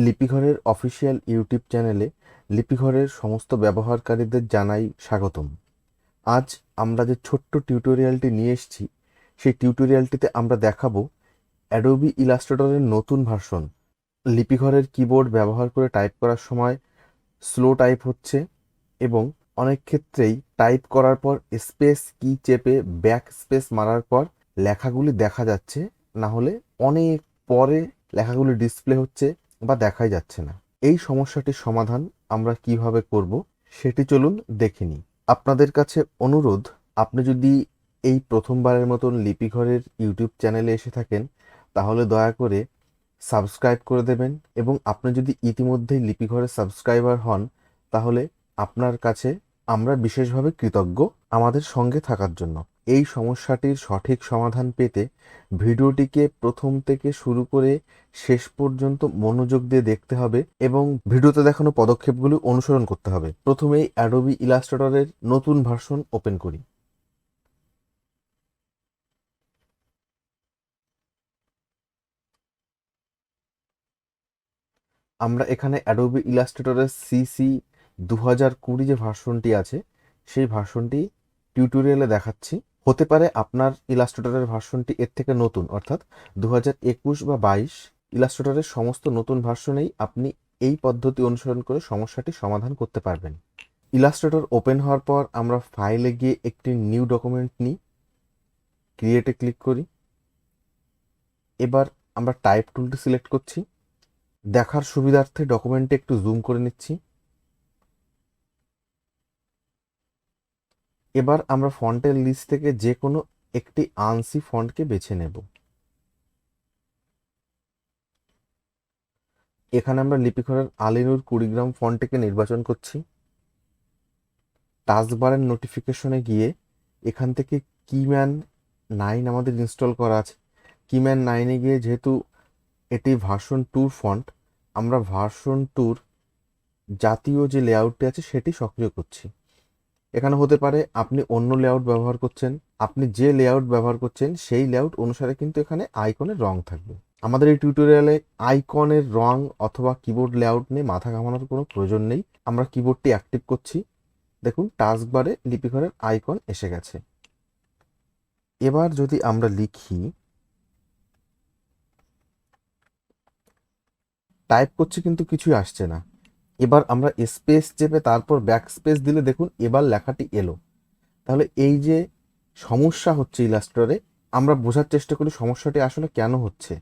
লিপিঘরের official YouTube চ্যানেলে লিপিঘরের সমস্ত ব্যবহারকারীদের জানাই স্বাগতম। আজ আমরা যে ছোট্ট টিউটোরিয়ালটি নিয়ে এসেছি, সেই টিউটোরিয়ালটিতে আমরা দেখাবো অ্যাডোবি ইলাস্ট্রেটরের নতুন ভার্সন। লিপিঘরের কিবোর্ড ব্যবহার করে টাইপ করার সময় স্লো টাইপ হচ্ছে এবং অনেক ক্ষেত্রেই টাইপ করার পর স্পেস কি চেপে ব্যাক স্পেস মারার পর লেখাগুলি দেখা যাচ্ছে, না হলে অনেক পরে লেখাগুলি ডিসপ্লে হচ্ছে বা দেখাই যাচ্ছে না। এই সমস্যাটির সমাধান আমরা কিভাবে করব সেটি চলুন দেখে নিই। আপনাদের কাছে অনুরোধ, আপনি যদি এই প্রথমবারের মতন লিপিঘরের ইউটিউব চ্যানেলে এসে থাকেন তাহলে দয়া করে সাবস্ক্রাইব করে দেবেন, এবং আপনি যদি ইতিমধ্যেই লিপিঘরের সাবস্ক্রাইবার হন তাহলে আপনার কাছে আমরা বিশেষভাবে কৃতজ্ঞ আমাদের সঙ্গে থাকার জন্য। এই সমস্যাটির সঠিক সমাধান পেতে ভিডিওটিকে প্রথম থেকে শুরু করে শেষ পর্যন্ত মনোযোগ দিয়ে দেখতে হবে এবং ভিডিওতে দেখানো পদক্ষেপগুলি অনুসরণ করতে হবে। প্রথমেই অ্যাডোবি ইলাস্ট্রেটরের নতুন ভার্সন ওপেন করি। আমরা এখানে অ্যাডোবি ইলাস্ট্রেটরের সিসি 2020 যে ভার্সনটি আছে সেই ভার্সনটি টিউটোরিয়ালে দেখাচ্ছি। হতে পারে আপনার ইলাস্ট্রেটরের ভার্সনটি এর থেকে নতুন, অর্থাৎ 2021 বা 22 ইলাস্ট্রেটরের সমস্ত নতুন ভার্সনেই আপনি এই পদ্ধতি অনুসরণ করে সমস্যাটি সমাধান করতে পারবেন। ইলাস্ট্রেটর ওপেন হওয়ার পর আমরা ফাইলে গিয়ে একটি নিউ ডকুমেন্ট নিই, ক্রিয়েটে ক্লিক করি। এবার আমরা টাইপ টুলটি সিলেক্ট করছি। দেখার সুবিধার্থে ডকুমেন্টে একটু জুম করে নিচ্ছি। এবার আমরা ফন্টের লিস্ট থেকে যে কোনো একটি আনসি ফন্টকে বেছে নেব। এখানে আমরা লিপিঘরের আলিনুর 20 গ্রাম ফন্টটিকে নির্বাচন করছি। টাস্কবারের নোটিফিকেশনে গিয়ে এখান থেকে কিম্যান 9 আমাদের ইনস্টল করা আছে। কিম্যান 9-এ গিয়ে, যেহেতু এটি ভার্সন 2 ফন্ট, আমরা ভার্সন 2-র জাতীয় যে লেআউটটি আছে সেটি সক্রিয় করছি। এখানে হতে পারে আপনি অন্য লেআউট ব্যবহার করছেন, আপনি যে লেআউট ব্যবহার করছেন সেই লেআউট অনুসারে কিন্তু এখানে আইকনের রং থাকবে। আমাদের এই টিউটোরিয়ালে আইকনের রং অথবা কিবোর্ড লেআউট নিয়ে মাথা ঘামানোর কোনো প্রয়োজন নেই। আমরা কিবোর্ডটি অ্যাক্টিভ করছি। দেখুন টাস্কবারে লিপিঘরের আইকন এসে গেছে। এবার যদি আমরা লিখি, টাইপ করছি কিন্তু কিছুই আসছে না। এবার আমরা স্পেস চেপে তারপর ব্যাক স্পেস দিলে দেখুন এবার লেখাটি এলো। তাহলে এই যে সমস্যা হচ্ছে ইলাস্ট্রেটরে, আমরা বোঝার চেষ্টা করি সমস্যাটি আসলে কেন হচ্ছে।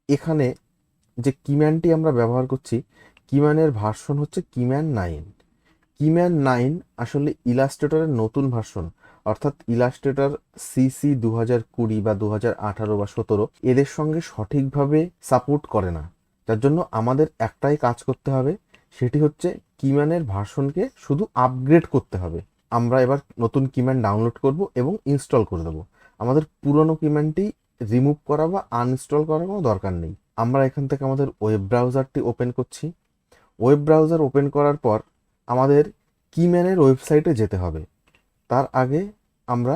এখানে যে কিম্যানটি আমরা ব্যবহার করছি, কিম্যানের ভার্সন হচ্ছে কিম্যান 9। কিম্যান 9 আসলে ইলাস্ট্রেটরের নতুন ভার্সন, অর্থাৎ ইলাস্ট্রেটর সিসি 2020 বা 2018 বা 17 এদের সঙ্গে সঠিকভাবে সাপোর্ট করে না। যার জন্য আমাদের একটাই কাজ করতে হবে, সেটি হচ্ছে কিম্যানের ভার্সনকে শুধু আপগ্রেড করতে হবে। আমরা এবার নতুন কিম্যান ডাউনলোড করব এবং ইনস্টল করে দেবো। আমাদের পুরনো কিম্যানটি রিমুভ করা বা আনইনস্টল করার কোনো দরকার নেই। আমরা এখান থেকে আমাদের ওয়েব ব্রাউজারটি ওপেন করছি। ওয়েব ব্রাউজার ওপেন করার পর আমাদের কিম্যানের ওয়েবসাইটে যেতে হবে। তার আগে আমরা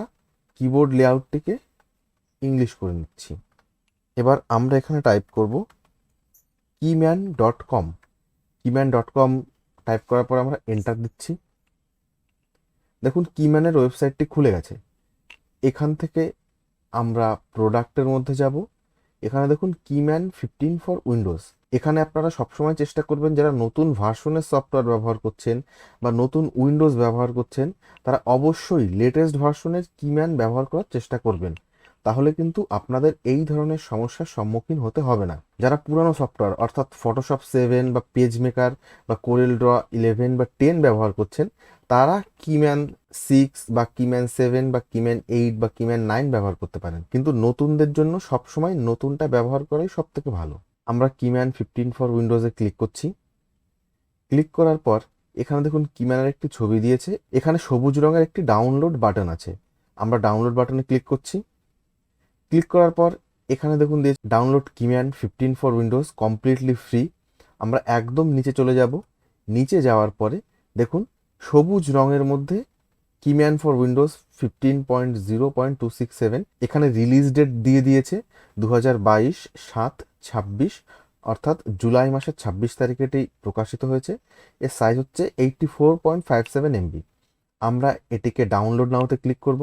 কিবোর্ড লেআউটটিকে ইংলিশ করে নিচ্ছি। এবার আমরা এখানে টাইপ করব কিম্যান.com। কিম্যান.com টাইপ করার পর আমরা এন্টার দিচ্ছি। দেখুন কিম্যানের ওয়েবসাইটটি খুলে গেছে। এখান থেকে আমরা প্রোডাক্টের মধ্যে যাব। এখানে দেখুন কিম্যান 15 ফর উইন্ডোজ। এখানে আপনারা সবসময় চেষ্টা করবেন, যারা নতুন ভার্সনের সফটওয়্যার ব্যবহার করছেন বা নতুন উইন্ডোজ ব্যবহার করছেন, তারা অবশ্যই লেটেস্ট ভার্সনের কিম্যান ব্যবহার করার চেষ্টা করবেন। তাহলে কিন্তু আপনাদের এই ধরনের সমস্যার সম্মুখীন হতে হবে না। যারা পুরানো সফটওয়্যার অর্থাৎ ফটোশপ 7 বা পেজ মেকার বা কোরেল ড্র 11 বা 10 ব্যবহার করছেন, তারা কিম্যান 6 বা কিম্যান 7 বা কিম্যান 8 বা কিম্যান 9 ব্যবহার করতে পারেন, কিন্তু নতুনদের জন্য সবসময় নতুনটা ব্যবহার করাই সব থেকে ভালো। আমরা কিম্যান 15 ফর উইন্ডোজে ক্লিক করছি। ক্লিক করার পর এখানে দেখুন কিম্যানের একটি ছবি দিয়েছে। এখানে সবুজ রঙের একটি ডাউনলোড বাটন আছে। আমরা ডাউনলোড বাটনে ক্লিক করছি। ক্লিক করার পর এখানে দেখুন দিয়েছে download Keyman 15 for Windows completely free. আমরা একদম নিচে চলে যাব। নিচে যাওয়ার পরে দেখুন সবুজ রঙের মধ্যে কিম্যান ফর উইন্ডোজ 15.0.267 এখানে রিলিজ ডেট দিয়ে দিয়েছে 2022 7/26 অর্থাৎ জুলাই মাসের 26 তারিখে এটি প্রকাশিত হয়েছে। এর সাইজ হচ্ছে 84.57 MB। আমরা এটিকে ডাউনলোড নাওতে ক্লিক করব।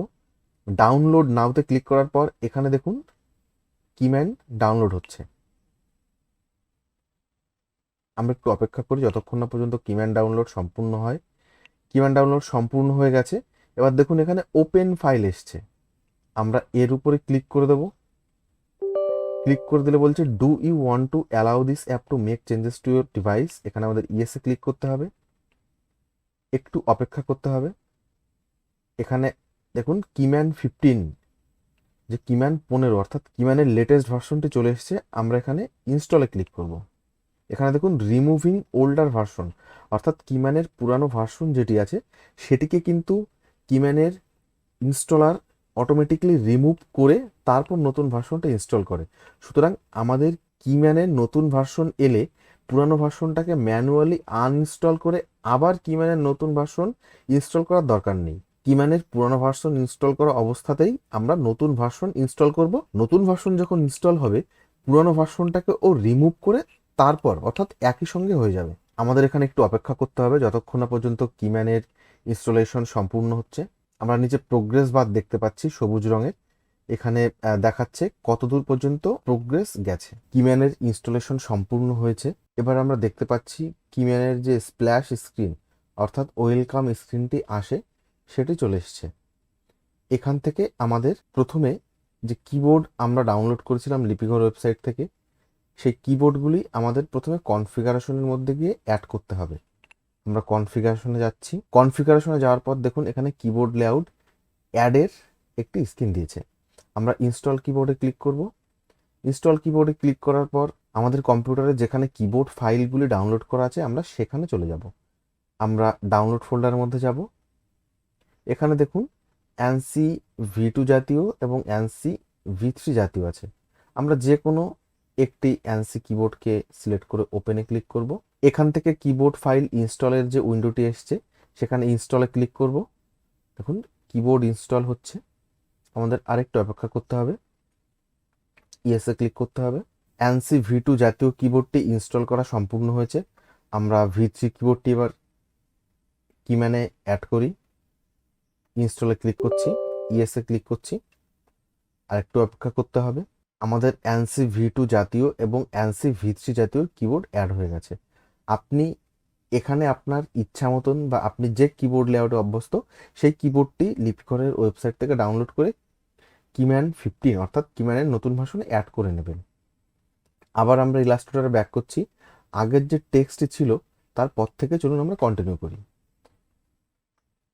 ডাউনলোড নাওতে ক্লিক করার পর এখানে দেখুন কিম্যান ডাউনলোড হচ্ছে। আমরা একটু অপেক্ষা করি যতক্ষণ না পর্যন্ত কিম্যান ডাউনলোড সম্পূর্ণ হয়। কিম্যান ডাউনলোড সম্পূর্ণ হয়ে গেছে। এবার দেখুন এখানে ওপেন ফাইল এসছে। আমরা এর উপরে ক্লিক করে দেব। ক্লিক করে দিলে বলছে do you want to allow this app to make changes to your device. এখানে আমাদের ইয়েসে ক্লিক করতে হবে, একটু অপেক্ষা করতে হবে। এখানে দেখুন কিম্যান 15 যে কিম্যান 15 অর্থাৎ কিম্যানের লেটেস্ট ভার্সনটি চলে এসেছে। আমরা এখানে ইনস্টলে ক্লিক করব। এখানে দেখুন রিমুভিং ওল্ডার ভার্সন অর্থাৎ কিম্যানের পুরানো ভার্সন যেটি আছে সেটিকে কিন্তু কিম্যানের ইনস্টলার অটোমেটিকলি রিমুভ করে তারপর নতুন ভার্সনটা ইনস্টল করে। সুতরাং আমাদের কিম্যানের নতুন ভার্সন এলে পুরানো ভার্সনটাকে ম্যানুয়ালি আনইনস্টল করে আবার কিম্যানের নতুন ভার্সন ইনস্টল করার দরকার নেই। কিম্যানের পুরানো ভার্সন ইনস্টল করা অবস্থাতেই আমরা নতুন ভার্সন ইনস্টল করব। নতুন ভার্সন যখন ইনস্টল হবে পুরানো ভার্সনটাকে ও রিমুভ করে তারপর অর্থাৎ একই সঙ্গে হয়ে যাবে। আমাদের এখানে একটু অপেক্ষা করতে হবে যতক্ষণ না পর্যন্ত কিম্যানের ইনস্টলেশন সম্পূর্ণ হচ্ছে। আমরা নিচে প্রোগ্রেস বার দেখতে পাচ্ছি সবুজ রঙের। এখানে দেখাচ্ছে কতদূর পর্যন্ত প্রোগ্রেস গেছে। কিম্যানের ইনস্টলেশন সম্পূর্ণ হয়েছে। এবার আমরা দেখতে পাচ্ছি কিম্যানের যে স্প্ল্যাশ স্ক্রিন অর্থাৎ ওয়েলকাম স্ক্রিনটি আসে সেটি চলে এসছে। এখান থেকে আমাদের প্রথমে যে কিবোর্ড আমরা ডাউনলোড করেছিলাম লিপিঘর ওয়েবসাইট থেকে সেই কিবোর্ডগুলি আমাদের প্রথমে কনফিগারেশনের মধ্যে গিয়ে অ্যাড করতে হবে। আমরা কনফিগারেশনে যাচ্ছি। কনফিগারেশনে যাওয়ার পর দেখুন এখানে কিবোর্ড লেআউট অ্যাডের একটি স্ক্রিন দিয়েছে। আমরা ইনস্টল কিবোর্ডে ক্লিক করব। ইনস্টল কিবোর্ডে ক্লিক করার পর আমাদের কম্পিউটারে যেখানে কিবোর্ড ফাইলগুলি ডাউনলোড করা আছে আমরা সেখানে চলে যাব। আমরা ডাউনলোড ফোল্ডারের মধ্যে যাব। এখানে দেখুন ANSI V2 জাতীয় এবং ANSI V3 জাতীয় আছে। আমরা যে কোনো একটি ANSI কিবোর্ডকে সিলেক্ট করে ওপেনে ক্লিক করব। এখান থেকে কিবোর্ড ফাইল ইনস্টলের যে উইন্ডোটি এসছে সেখানে ইনস্টলে ক্লিক করব। দেখুন কিবোর্ড ইনস্টল হচ্ছে। আমাদের আরেকটু অপেক্ষা করতে হবে, ইয়েসে ক্লিক করতে হবে। ANSI V2 জাতীয় কিবোর্ডটি ইনস্টল করা সম্পূর্ণ হয়েছে। আমরা V3 কিবোর্ডটি এবার কিম্যানে অ্যাড করি। ইনস্টলে ক্লিক করছি, ইয়েসে ক্লিক করছি। আরেকটু অপেক্ষা করতে হবে। আমাদের ANSI V2 জাতীয় এবং ANSI V3 জাতীয় কিবোর্ড অ্যাড হয়ে গেছে। আপনি এখানে আপনার ইচ্ছা মতন বা আপনি যে কিবোর্ড লেআউটে অভ্যস্ত সেই কিবোর্ডটি লিপিঘরের ওয়েবসাইট থেকে ডাউনলোড করে কিম্যান 15 অর্থাৎ কিম্যানের নতুন ভার্সনে অ্যাড করে নেবেন। আবার আমরা ইলাস্ট্রেটরে ব্যাক করছি। আগের যে টেক্সটটি ছিল তারপর থেকে চলুন আমরা কন্টিনিউ করি।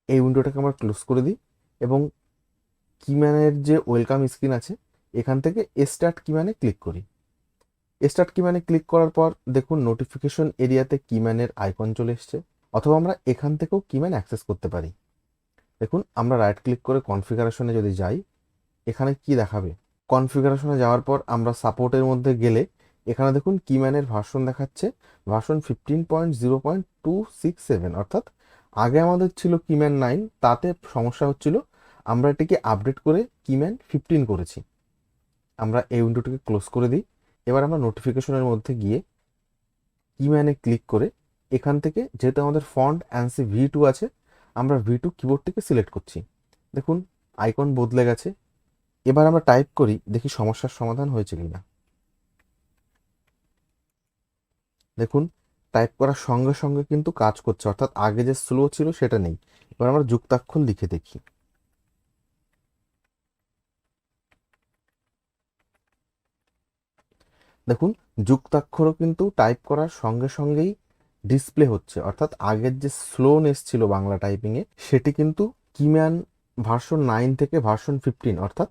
এই উইন্ডোটাকে আমরা ক্লোজ করে দিই এবং কিম্যানের যে ওয়েলকাম স্ক্রিন আছে এখান থেকে স্টার্ট কিম্যানে ক্লিক করি। স্টার্ট কিম্যানে ক্লিক করার পর দেখুন নোটিফিকেশন এরিয়াতে কিম্যানের আইকন চলে এসছে, অথবা আমরা এখান থেকেও কিম্যান অ্যাক্সেস করতে পারি। দেখুন আমরা রাইট ক্লিক করে কনফিগারেশনে যদি যাই এখানে কি দেখাবে। কনফিগারেশনে যাওয়ার পর আমরা সাপোর্টের মধ্যে গেলে এখানে দেখুন কিম্যানের ভার্সন দেখাচ্ছে ভার্সন 15.0.267 অর্থাৎ আগে আমাদের ছিল কিম্যান 9, তাতে সমস্যা হচ্ছিল। আমরা এটিকে আপডেট করে কিম্যান 15 করেছি। আমরা এই উইন্ডোটিকে ক্লোজ করে দিই। এবার আমরা নোটিফিকেশনের মধ্যে গিয়ে কিম্যানে ক্লিক করে এখান থেকে যেহেতু আমাদের ফন্ট ANSI V2 আছে আমরা V2 কিবোর্ডটিকে সিলেক্ট করছি। দেখুন আইকন বদলে গেছে। এবার আমরা টাইপ করি, দেখি সমস্যার সমাধান হয়েছে কিনা। দেখুন টাইপ করার সঙ্গে সঙ্গে কিন্তু কাজ করছে, অর্থাৎ আগে যে স্লো ছিল সেটা নেই। এবার আমরা যুক্তাক্ষর লিখে দেখি। দেখুন যুক্তাক্ষরও কিন্তু টাইপ করার সঙ্গে সঙ্গেই ডিসপ্লে হচ্ছে, অর্থাৎ আগের যে স্লোনেস ছিল বাংলা টাইপিংয়ে সেটি কিন্তু কিম্যান ভার্সন 9 থেকে ভার্সন 15 অর্থাৎ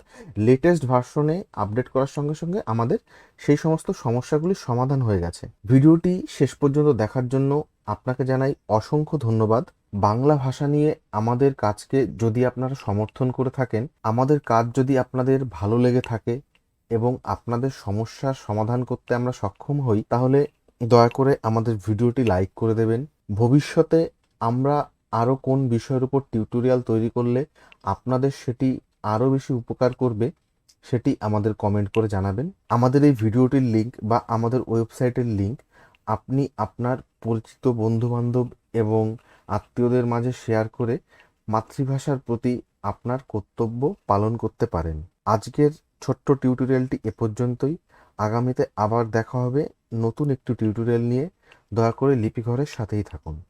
লেটেস্ট ভার্সনে আপডেট করার সঙ্গে সঙ্গে আমাদের সেই সমস্ত সমস্যাগুলির সমাধান হয়ে গেছে। ভিডিওটি শেষ পর্যন্ত দেখার জন্য আপনাকে জানাই অসংখ্য ধন্যবাদ। বাংলা ভাষা নিয়ে আমাদের কাজকে যদি আপনারা সমর্থন করে থাকেন, আমাদের কাজ যদি আপনাদের ভালো লেগে থাকে এবং আপনাদের সমস্যার সমাধান করতে আমরা সক্ষম হই, তাহলে দয়া করে আমাদের ভিডিওটি লাইক করে দেবেন। ভবিষ্যতে আমরা আরও কোন বিষয়ের উপর টিউটোরিয়াল তৈরি করলে আপনাদের সেটি আরও বেশি উপকার করবে সেটি আমাদের কমেন্ট করে জানাবেন। আমাদের এই ভিডিওটির লিঙ্ক বা আমাদের ওয়েবসাইটের লিঙ্ক আপনি আপনার পরিচিত বন্ধুবান্ধব এবং আত্মীয়দের মাঝে শেয়ার করে মাতৃভাষার প্রতি আপনার কর্তব্য পালন করতে পারেন। আজকের ছোট্ট টিউটোরিয়ালটি এ পর্যন্তই। আগামীতে আবার দেখা হবে নতুন একটি টিউটোরিয়াল নিয়ে। দয়া করে লিপিঘরের সাথেই থাকুন।